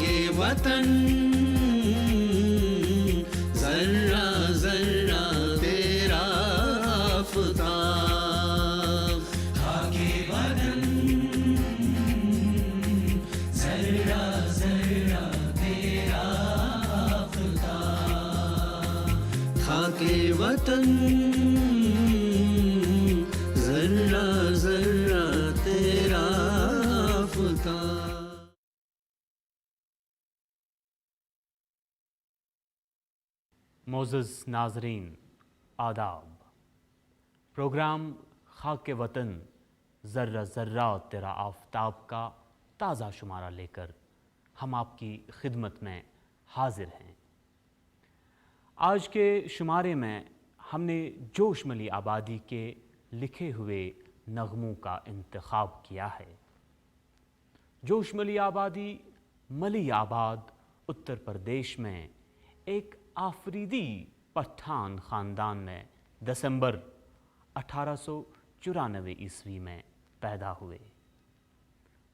खाके वतन जर्रा जर्रा तेरा आफताब, खाके वतन जर्रा जर्रा तेरा आफताब, खाके वतन जर्रा जर्रा तेरा आफताब। मोअज़्ज़ज़ नाज़रीन आदाब। प्रोग्राम खाके वतन ज़र्रा ज़र्रा तेरा आफ़ताब का ताज़ा शुमारा लेकर हम आपकी खिदमत में हाजिर हैं। आज के शुमारे में हमने जोशमली आबादी के लिखे हुए नग़मों का इंतख़ाब किया है। जोशमली आबादी मली आबाद उत्तर प्रदेश में एक आफरीदी पठान ख़ानदान में दिसंबर 1894 ईस्वी में पैदा हुए।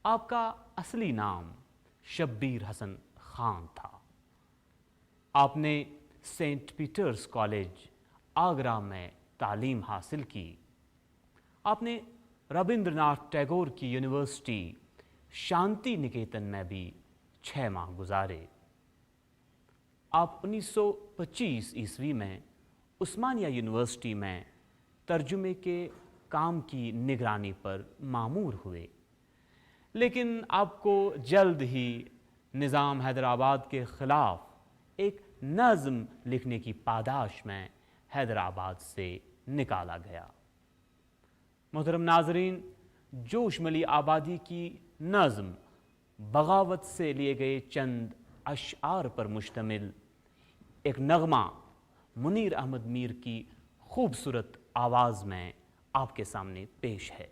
आपका असली नाम शब्बीर हसन ख़ान था। आपने सेंट पीटर्स कॉलेज आगरा में तालीम हासिल की। आपने रविंद्रनाथ टैगोर की यूनिवर्सिटी शांति निकेतन में भी 6 माह गुजारे। आप 1925 ईस्वी में उस्मानिया यूनिवर्सिटी में तर्जुमे के काम की निगरानी पर मामूर हुए, लेकिन आपको जल्द ही निज़ाम हैदराबाद के ख़िलाफ़ एक नज़्म लिखने की पादाश में हैदराबाद से निकाला गया। मोहतरम नाज़रीन, जोशमली आबादी की नज़्म बगावत से लिए गए चंद अशआर पर मुश्तमिल एक नगमा मुनीर अहमद मीर की खूबसूरत आवाज़ में आपके सामने पेश है।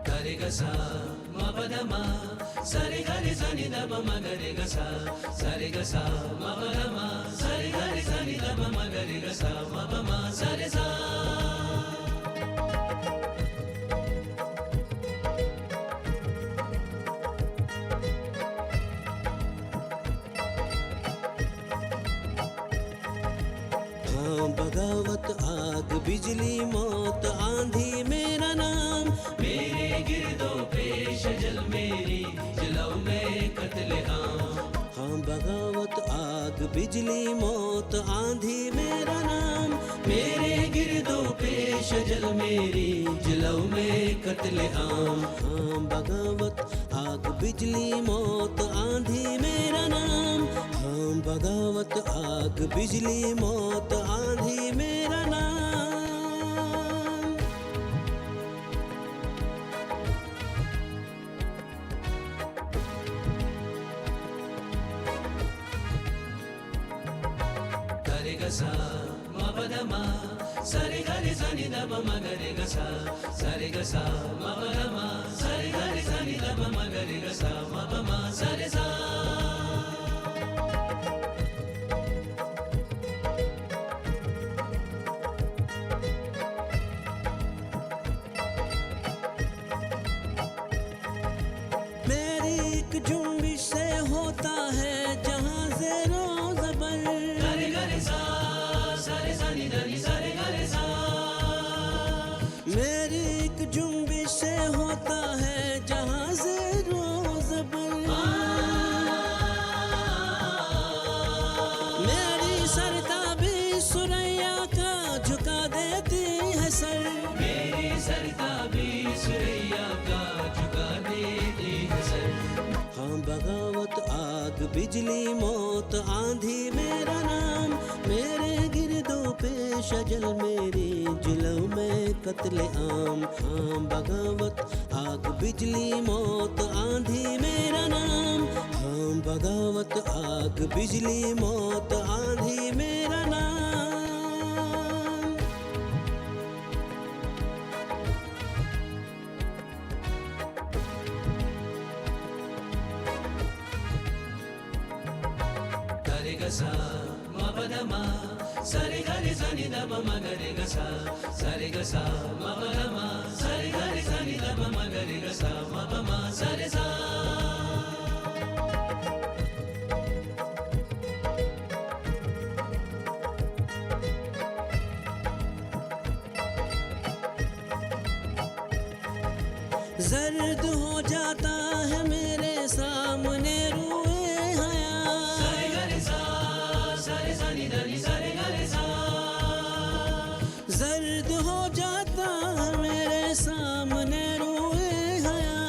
गरे गसा मा बदमा सरे गरे सनि दब म गरे गसा सरे गसा मा बदमा सरे गरे सनि दब म गरे गसा मा बमा सरे सा। बगावत आग बिजली मौत आंधी मेरा नाम, मेरे गिरदो पेश जल मेरी जलाओ में कत्ले आम। हाँ बगावत आग बिजली मौत आंधी मेरा नाम, मेरे गिरदो पेश जल मेरी जलाओ में कत्ले आम। हाँ बगावत आग बिजली मौत आंधी मेरा नाम, हाँ बगावत आग बिजली मौत आंधी मेरा नाम। गरे गसा मा बदमा सरे गरे सनि दब म गरे गसा सरे गसा मा बदमा सरे गरे सनि दब म गरे गसा मा बमा सरे सा। जुम्बिश से होता है जहाँ से रोज़बर, गरे गरे सा सरे सनि धनि सरे गरे सा। मेरी एक जुम्बिश से होता है जहाँ से रोज़बर, मेरी सरताबी सुरैया का झुका देती है सर, मेरी सरताबी सुरैया का झुका देती है सर। हाँ बगावत आग बिजली मौत आंधी मेरा नाम, मेरे गिरदो पेश जल मेरी जिलो में कत्ले आम। हाँ बगावत आग बिजली मौत आंधी मेरा नाम, हाँ बगावत आग बिजली मौत आंधी मेरा नाम। गरे गसा मा बदमा सा रे गा रे सा नि दा प म ग रे गा सा रे गा सा म प ग म सा रे गा रे सा नि दा प म ग रे गा सा म प म सा रे सा। जर्द हो जाता है मेरे सामने रूए हया, सा रे गा रे सा नि दा नि सा रे गा रे सा। जर्द हो जाता है मेरे सामने रूए हया,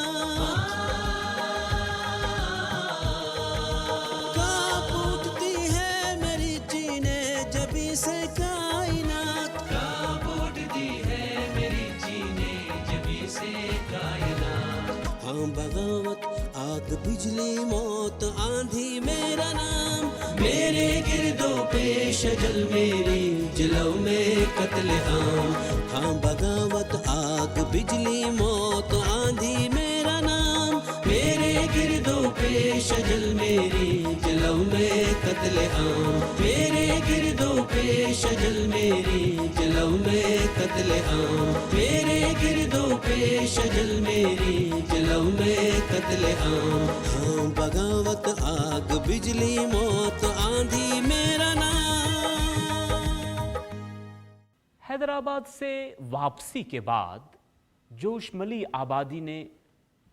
कांप उठती है मेरी चीने जबी से कायनात, कांप उठती है मेरी चीने जबी से कायनात। हाँ बगावत आग बिजली मौत आंधी मेरा नाम, मेरे गिरदो पेश जल मेरी जलो में कत्ले आम। हाँ बगावत आग बिजली मौत आंधी मेरा नाम, मेरे गिरदो पेश जल मेरी जलो में कत्ले आम, मेरे गिरदो पेश जल मेरी जलो में कत्ले आम, मेरे गिरदो पेश जल मेरी जलो में कत्ले आम। हाँ बगावत आग बिजली मौत आंधी मेरा नाम। हैदराबाद से वापसी के बाद जोशमली आबादी ने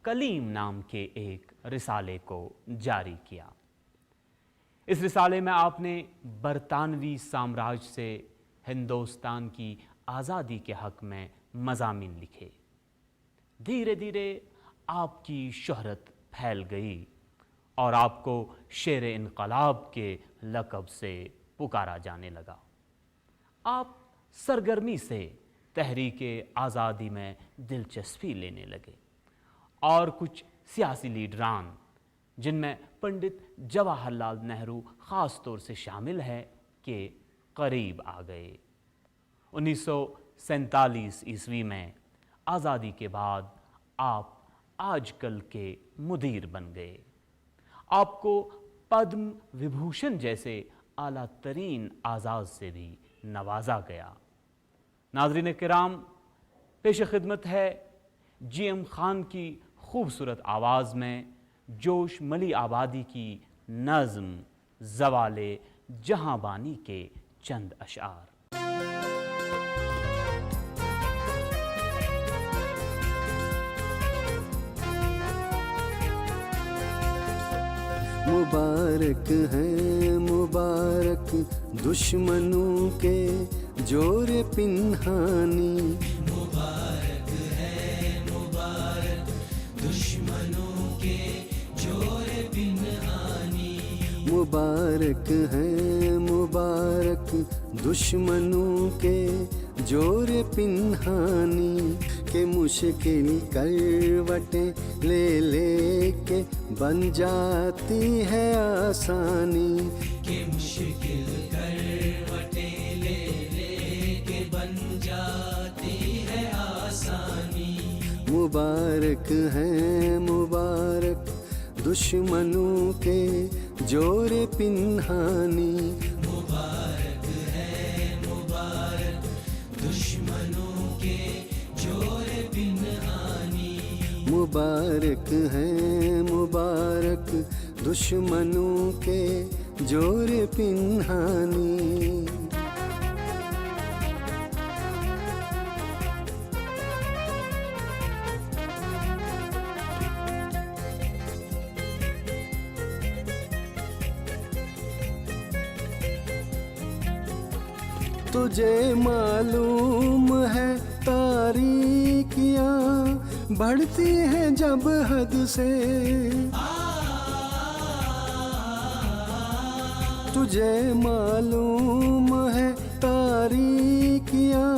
कलीम नाम के एक रिसाले को जारी किया। इस रिसाले में आपने बरतानवी साम्राज्य से हिंदुस्तान की आज़ादी के हक में मज़ामीन लिखे। धीरे धीरे आपकी शोहरत फैल गई और आपको शेर इनकलाब के लक़ब से पुकारा जाने लगा। आप सरगर्मी से तहरीके आज़ादी में दिलचस्पी लेने लगे और कुछ सियासी लीडरान, जिनमें पंडित जवाहरलाल नेहरू ख़ास तौर से शामिल है, के करीब आ गए। 1947 ईस्वी में आज़ादी के बाद आप आजकल के मुदीर बन गए। आपको पद्म विभूषण जैसे आला तरीन आज़ाद से भी नवाजा गया। नाज़रीन किराम, पेश खिदमत है GM खान की खूबसूरत आवाज़ में जोशमली आबादी की नज़्म ज़वाले जहांबानी के चंद अशआर। मुबारक है मुबारक दुश्मनों के जोर पिन्हानी, मुबारक है मुबारक दुश्मनों के जोर पिन्हानी, मुबारक है मुबारक दुश्मनों के जोर पिन्हानी, के मुश्किल करवटें ले ले के बन जाती है आसानी, के मुश्किल करवटें ले ले के बन जाती है आसानी। मुबारक है मुबारक दुश्मनों के जोर पिन्हानी, मुबारक है मुबारक दुश्मनों के जोर पिन्हानी, मुबारक है मुबारक दुश्मनों के जोर पिन्हानी। तुझे मालूम है तारीकियां बढ़ती हैं जब हद से, तुझे मालूम है तारीकियां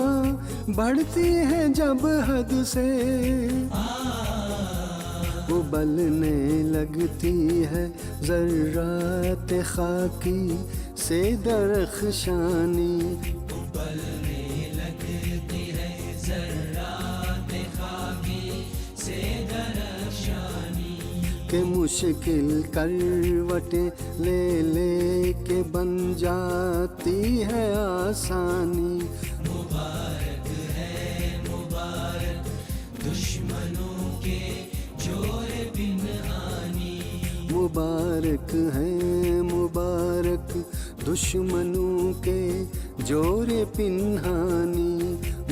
बढ़ती हैं जब हद से, उबलने लगती है ज़र्रात खाकी से दरख्शानी, उबलने लगती है ज़र्रात खाकी से दरख्शानी, कि मुश्किल करवटें ले ले के बन जाती है आसानी। मुबारक है मुबारक दुश्मनों के जोरे पिनहानी। मुबारक है मुबारक दुश्मनों के जोरे पिन्हानी।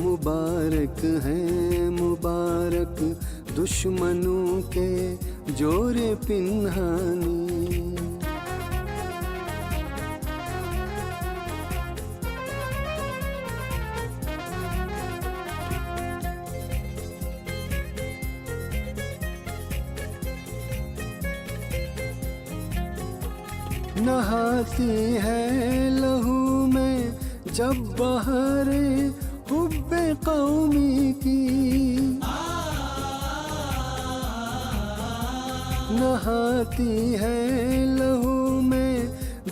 मुबारक है मुबारक दुश्मनों के जोरे पिन्हानी। नहाती है लहू में जब बहारे हुब्बे कौमी की। नहाती है लहू में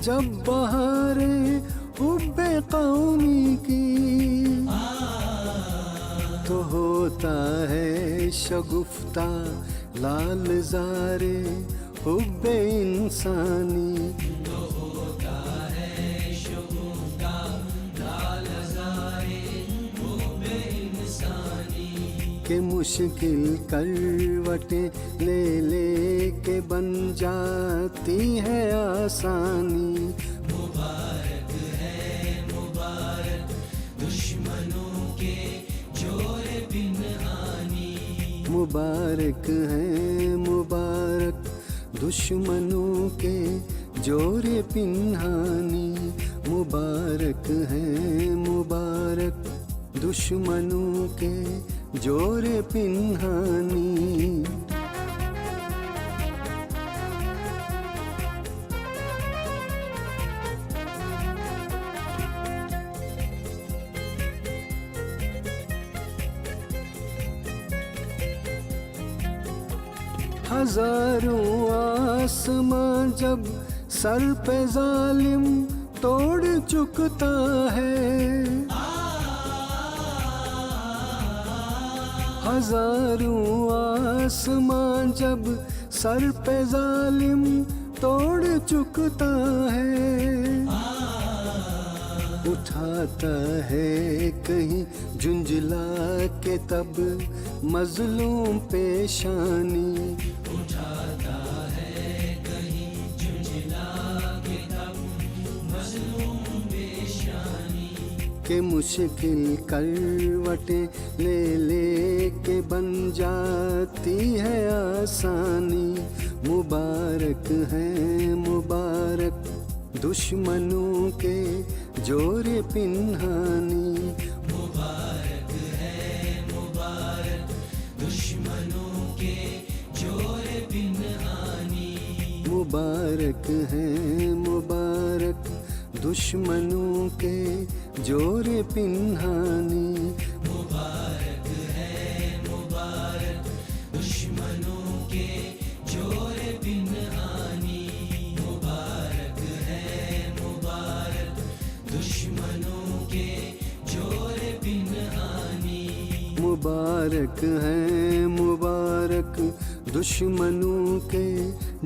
जब बहारे हुब्बे कौमी की। तो होता है शगुफ्ता लाल ज़ारे हुब्बे इंसानी। के मुश्किल करवटें ले ले के बन जाती है आसानी। मुबारक है मुबारक दुश्मनों के जोरे पिनहानी। मुबारक है मुबारक दुश्मनों के जोरे पिन्हानी। मुबारक है मुबारक दुश्मनों के जोरे पिन्हानी। हजारों आसमां जब सर पे जालिम तोड़ चुकता है। हजारों आसमां जब सर पे जालिम तोड़ चुकता है। उठाता है कहीं झुंझला के तब मजलूम पेशानी। उठाता है कहीं झुंझला के तब मजलूम पेशानी। के मुश्किल करवटें ले ले के बन जाती है आसानी। मुबारक है मुबारक दुश्मनों के जोरे पिन्हानी। मुबारक है मुबारक दुश्मनों के जोरे पिनहानी। मुबारक है मुबारक दुश्मनों के जोरे पिन्हानी। मुबारक है मुबारक दुश्मनों के जोरे पिनहानी। मुबारक है मुबारक दुश्मनों के जोरे पिनहानी। मुबारक है मुबारक दुश्मनों के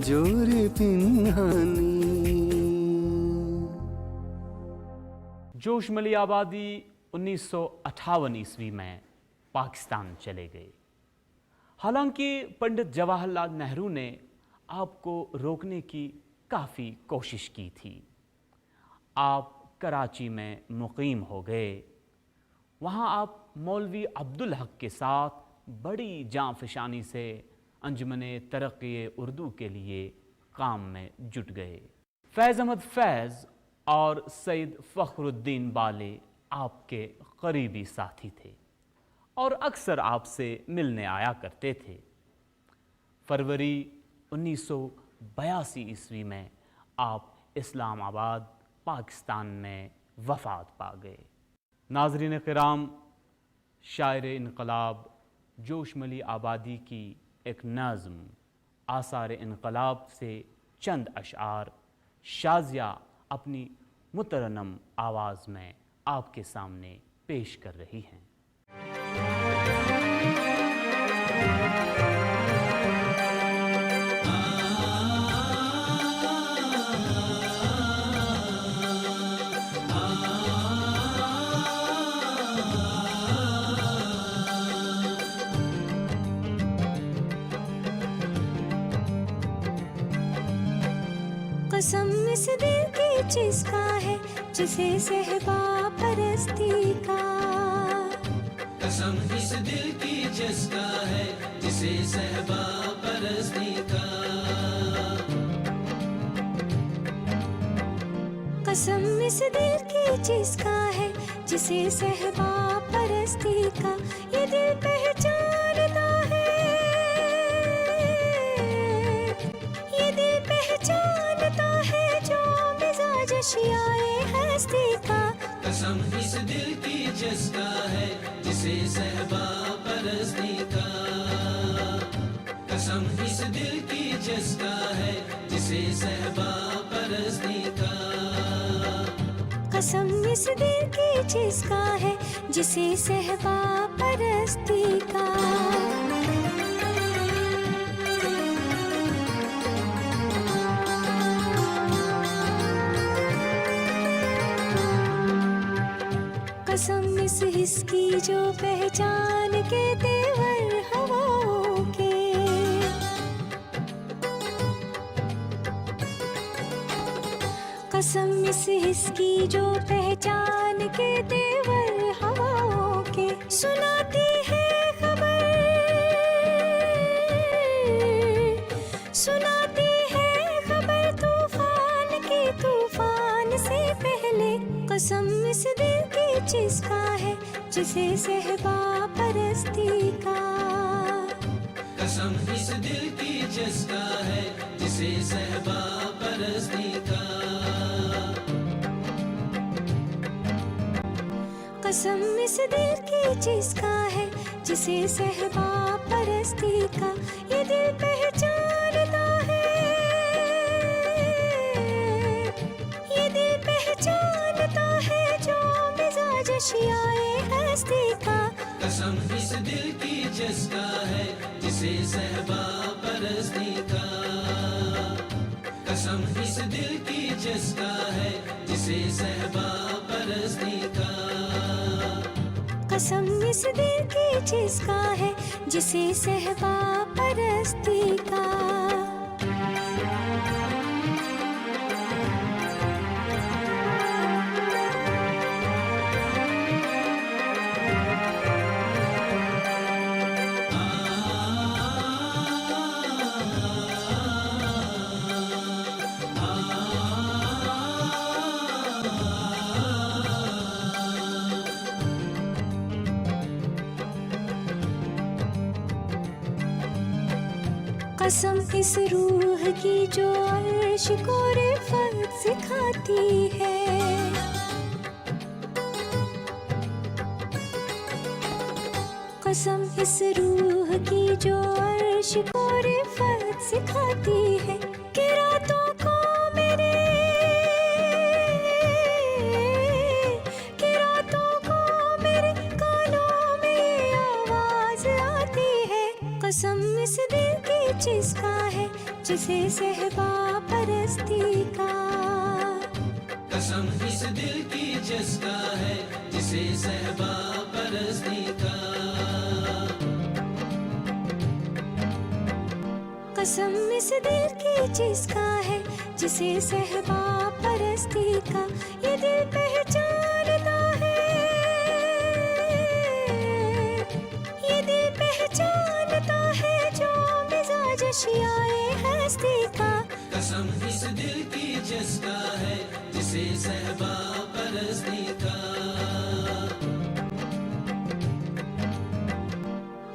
जोरे पिन्हानी। जोशमली आबादी 1958 ईस्वी में पाकिस्तान चले गए। हालांकि पंडित जवाहरलाल नेहरू ने आपको रोकने की काफ़ी कोशिश की थी। आप कराची में मुकीम हो गए। वहाँ आप मौलवी अब्दुल हक के साथ बड़ी जांफशानी से अंजुमन तरक्की उर्दू के लिए काम में जुट गए। फैज़ अहमद फैज़ और सैयद फ़खरुद्दीन बाले आपके करीबी साथी थे और अक्सर आपसे मिलने आया करते थे। फरवरी 1982 ईस्वी में आप इस्लामाबाद पाकिस्तान में वफ़ात पा गए। नाज़रीन किराम, शायर इनकलाब जोशमली आबादी की एक नज़्म आसार इनकलाब से चंद अशआर शाज़िया अपनी मुतरन्नम आवाज़ में आपके सामने पेश कर रही हैं। कसम इस दिल की जिसका है जिसे सहबा परस्ती का। कसम इस दिल की जिसका है जिसे सहबा परस्ती का। कसम इस दिल की जिसका है जिसे सहबा परस्ती का। ये दिल पहचानता है, ये दिल पहचानता है जो मिजाज शियाए हस्ती का। कसम इस दिल की जिसका है जिसे सहबा परस्ती का। कसम इस दिल की जिसका है जिसे सहबा परस्ती का। कसम इस दिल की जिसका है जिसे सहबा परस्ती का। कसम इस हिस्स की जो पहचान के तेवर हवाओं के। कसम इस हिस्स की जो पहचान के तेवर हवाओं के। सुनाती है खबर, सुनाती है खबर तूफान की, तूफान से पहले। कसम इस दिल की जिसका है जिसे सहबा परस्ती का। कसम इस दिल की जिसका है जिसे सहबा परस्ती का। कसम इस दिल की जिसका है जिसे सहबा परस्ती का। ये दिल पहचानता है, ये दिल पहचानता है जो मिजाज शियाए हस्ती का। कसम इस दिल की जिसका है जिसे सहबा परस्ती का। कसम इस दिल की जिसका है जिसे सहबा परस्ती का। कसम इस दिल की जिसका है जिसे सहबा परस्ती का। कसम इस रूह की जो अर्श को रिफत सिखाती है। कसम इस रूह की जो अर्श को रिफत सिखाती है कि रातों को मेरे, कि रातों को मेरे कानों में आवाज आती है। कसम इस दिल की जिसका है जिसे सहबा परस्ती का। कसम इस दिल की जिसका है जिसे सहबा परस्ती का। कसम इस दिल की जिसका है जिसे सहबा परस्ती का। ये दिल पहचानता है, ये दिल पहचानता है जो मिजाज शियाए हस्ती का। कसम इस दिल की जिसका है जिसे सहबा परस्ती का।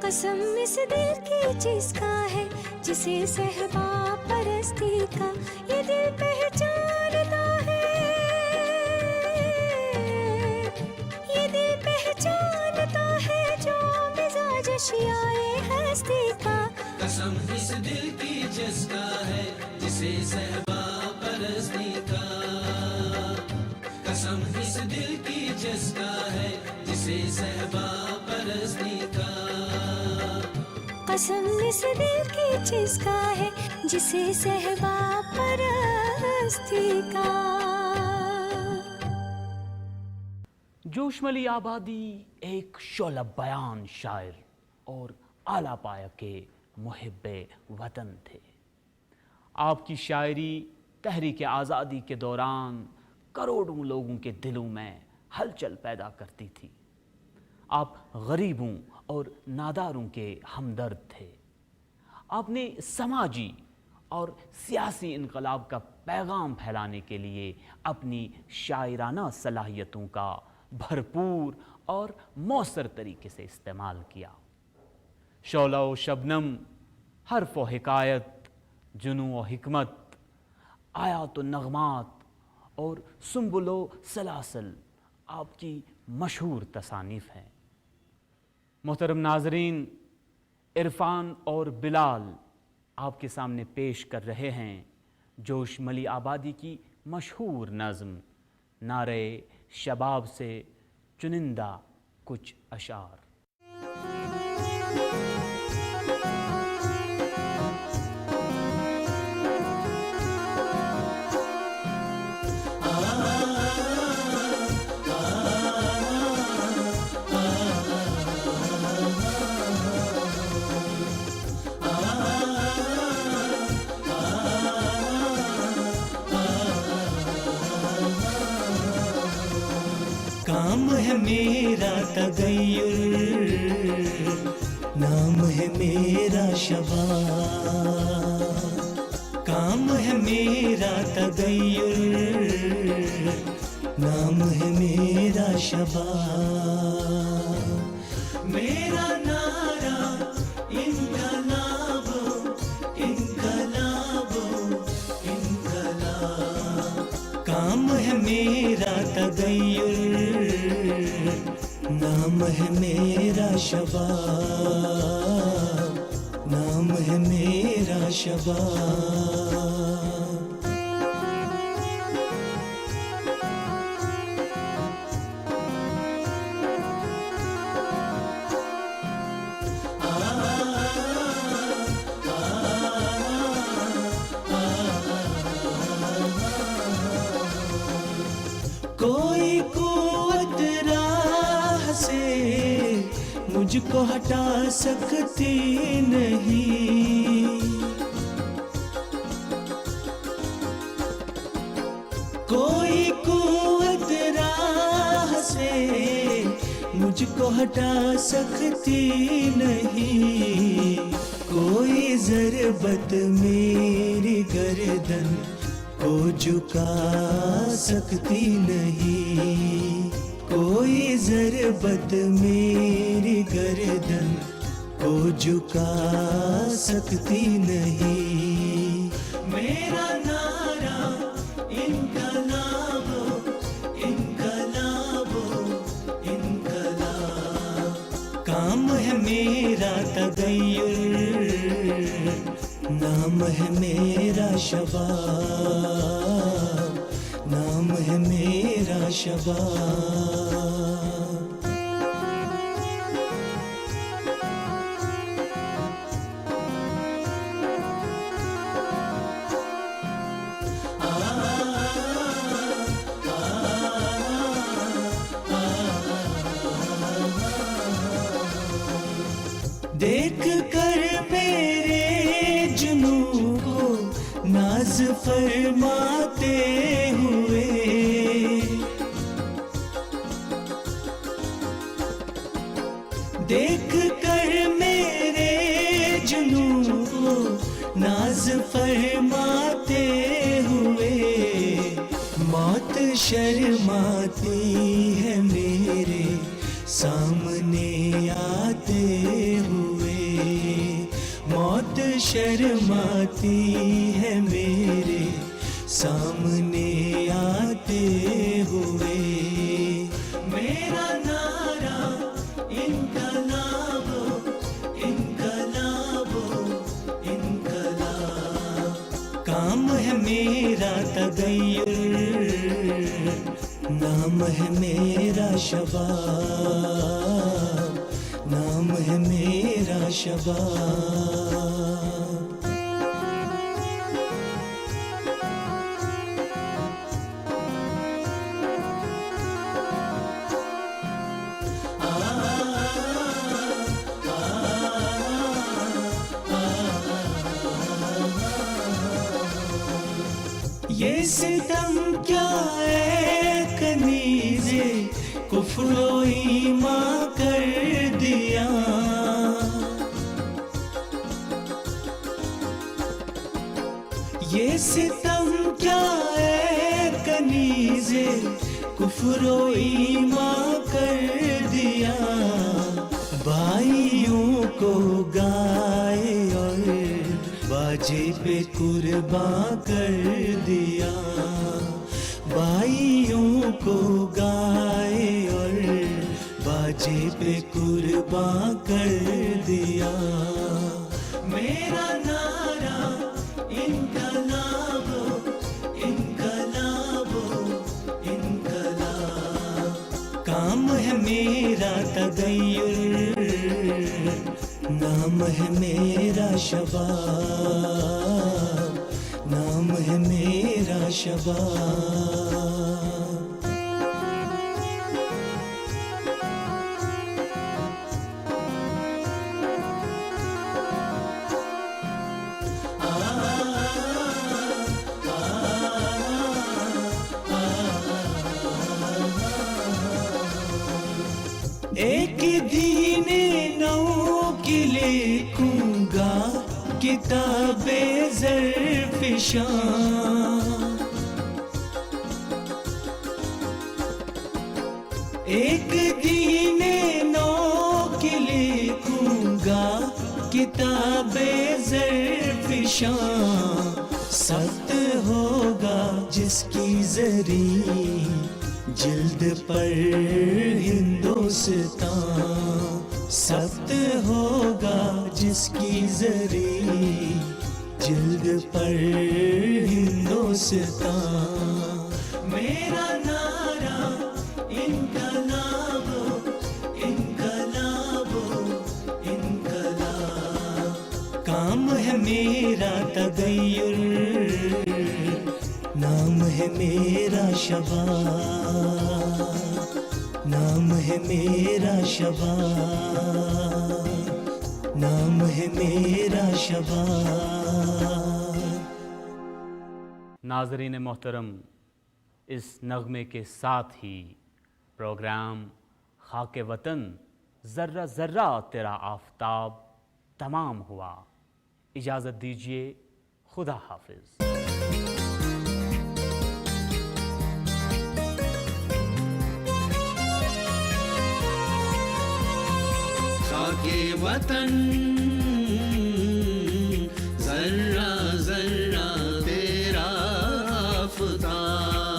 कसम इस दिल की जिसका है जिसे सहबा परस्ती का। ये दिल पहचानता है, ये दिल पहचानता है जो मिजाज शियाए हस्ती का। कसम इस दिल की जिसका है जिसे सहबा परस्ती का। कसम इस दिल की जिसका है जिसे सहबा परस्ती का। कसम इस दिल की जिसका है जिसे सहबा परस्ती का। जोशमली आबादी एक शोलब बयान शायर और आला पाया के मुहिब्बे वतन थे। आपकी शायरी तहरीक आज़ादी के दौरान करोड़ों लोगों के दिलों में हलचल पैदा करती थी। आप गरीबों और नादारों के हमदर्द थे। आपने समाजी और सियासी इनकलाब का पैगाम फैलाने के लिए अपनी शायराना सलाहियतों का भरपूर और मौसर तरीके से इस्तेमाल किया। शौला व शबनम, हर्फ व हिकायत, जुनू व हिकमत, आयात व नगमात और सुम्बुलो सलासल आपकी मशहूर तसानीफ़ हैं। मोहतरम नाजरीन, इरफान और बिलाल आपके सामने पेश कर रहे हैं जोश मली आबादी की मशहूर नज़्म नारे शबाब से चुनिंदा कुछ अशार। काम है मेरा तगय्युर, नाम है मेरा शबाब। काम है मेरा तगय्युर, नाम है मेरा शबाब। मेरा नारा इनकलाब, इनकलाब, इनकलाब। काम है मेरा तगय्युर, नाम है मेरा शबाब, नाम है मेरा शबाब। कोई कुव्वत राह से मुझको हटा सकती नहीं। कोई कुव्वत राह से मुझको हटा सकती नहीं। कोई ज़रबत मेरी गर्दन को झुका सकती नहीं। कोई ज़रबत मेरी गर्दन को झुका सकती नहीं। मेरा नारा इनकलाब, इनकलाब, इनकलाब। काम है मेरा तगय्युर, नाम है मेरा शबाब, नाम है मेरा शबाब। देख कर मेरे जुनू को नाज फरमाते हुए, देख कर मेरे जुनू को नाज फरमाते हुए, मौत शर्माती है मेरे सामने आते हुए। मौत शर्माती है मेरे सामने आते हुए। मेरा नारा इनकलाब, इनकलाब, इनकलाब। काम है मेरा तगय्युर, नाम है मेरा शबाब, नाम है मेरा शबाब। ये सितम क्या है कनीज़े कुफ्र ईमान कर दिया। ये सितम क्या है कनीज़े कुफ्र ईमान कर दिया। भाइयों को गाए और बाजे पे कुर्बान कर दिया। भाइयों को गाए और बाजे पे कुर्बान कर दिया। मेरा नारा इनकलाब इनकलाब इनकलाब। काम है मेरा तगय्युर, नाम है मेरा शबाब, नाम है मेरा शबाब। एक दीने नौ की लिखूंगा किताबे ज़र्फ़िशां। एक दीने नौ की लिखूंगा किताबे ज़र्फ़िशां। सख्त होगा जिसकी ज़री जिल्द पर हिंदुस्तान। सख्त होगा जिसकी ज़री जिल्द पर हिंदुस्तान। मेरा नारा इनकलाब इनकलाब इनकलाब। काम है मेरा तगय्युर, नाम है मेरा शबाब, नाम है मेरा शबाब, नाम है मेरा शबाब। नाज़रीन मोहतरम, इस नगमे के साथ ही प्रोग्राम खाके वतन ज़र्रा ज़र्रा तेरा आफ़ताब तमाम हुआ। इजाज़त दीजिए, खुदा हाफिज़। खाके वतन ज़र्रा ज़र्रा तेरा आफ़ताब।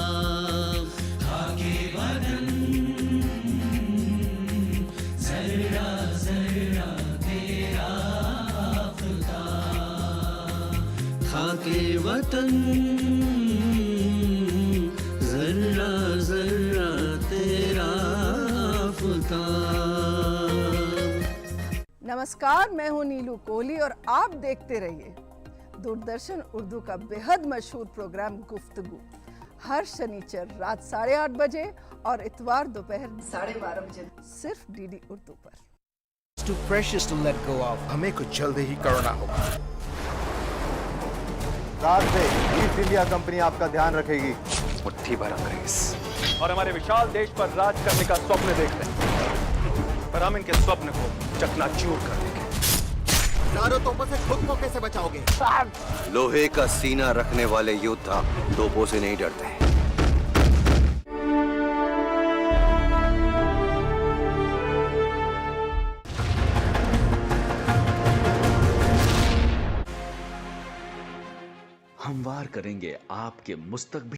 खाके वतन ज़र्रा ज़र्रा तेरा आफ़ताब। खाके वतन ज़र्रा ज़र्रा तेरा आफ़ताब। नमस्कार, मैं हूं नीलू कोहली और आप देखते रहिए दूरदर्शन उर्दू का बेहद मशहूर प्रोग्राम गुफ्तगू हर शनिचर रात 8:30 बजे और इतवार दोपहर 12:30 बजे सिर्फ डीडी उर्दू पर। It's too precious to let go of. हमें कुछ जल्द ही करना होगा। साथ से ईस्ट इंडिया कंपनी आपका ध्यान रखेगी। मुट्ठी भर अंग्रेज और हमारे विशाल देश पर राज करने का स्वप्न देखते हैं, पर हम इनके स्वप्न को चकनाचूर कर देंगे। चारों तोपों से खुद को कैसे बचाओगे? लोहे का सीना रखने वाले योद्धा तोपों से नहीं डरते। हम वार करेंगे आपके मुस्तकबिल